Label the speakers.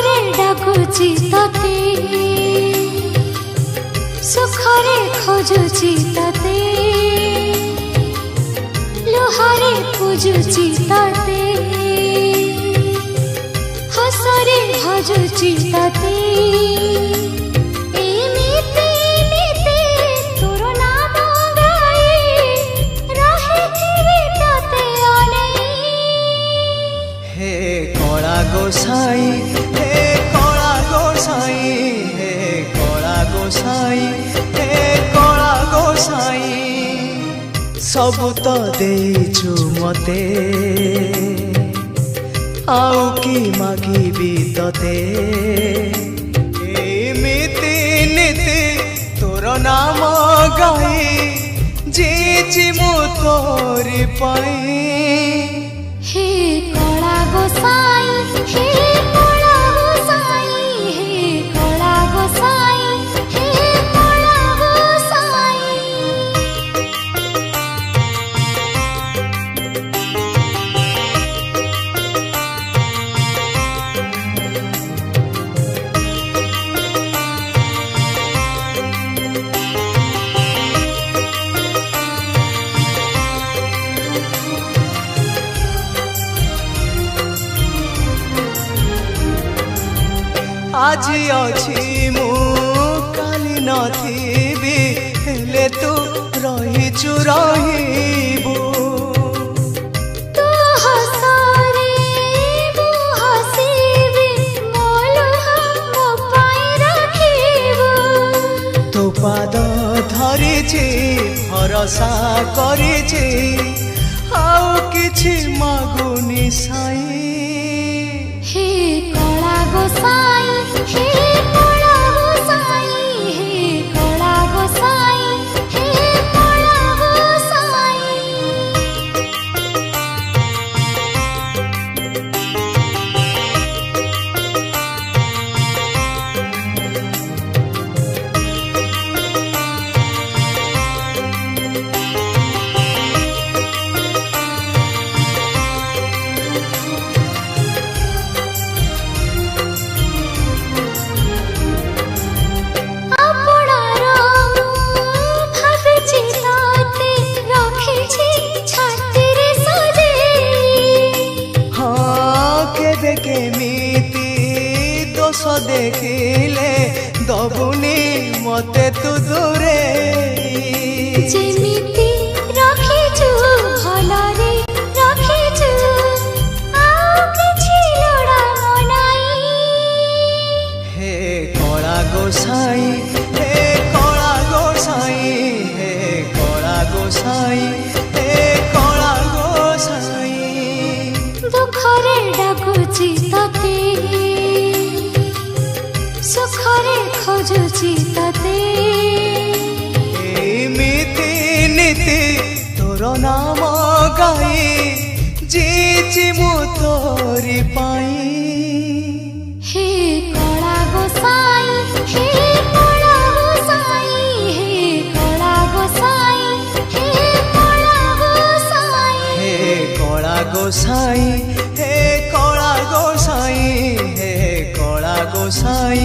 Speaker 1: दुखरे डाकुची तते सुखरे खोजुची तते लुहारे पूजुची तते हसरे भजुची तते
Speaker 2: गोसाई हे कला गोसाई हे कला गोसाई हे कला गोसाई सब तो देचु मते आउ की मागिबी तते एमिति नीति तोर नाम गाई जीची मु तोरी पाई
Speaker 1: हे कला गोसाई हे कला गोसाई हे कला गोसाई हे कला गोसाई
Speaker 2: आज अच्छी मु काली नथिबी हेले तू रहिचु रहिबु
Speaker 1: तू हसरे मु हसीबी मोलो मो पाई रखिबु
Speaker 2: तो पाद धरिछि भरोसा करिछि आउ किछि मागुनी साई
Speaker 1: हे कला गोसाई हे कला गोसाई हे कला गोसाई हे कला गोसाई
Speaker 2: केमिति दोष देखिले दबुनी मते तू दूरे
Speaker 1: जेमिति रखिछु भलरे रखिछु आउ किछि लोड़ा मनाई
Speaker 2: हे कला गोसाई हे कला गोसाई हे कला गोसाई हे कला गोसाई
Speaker 1: दुखरे डाकुची तते सुखरे खोजुची तते
Speaker 2: एमिति नीति तोर नाम गाई जीची मु तोरी पाई
Speaker 1: हे कला गोसाई हे कला गोसाई हे कला गोसाई हे कला गोसाई
Speaker 2: हे कला गोसाई हे कला गोसाई हे कला गोसाई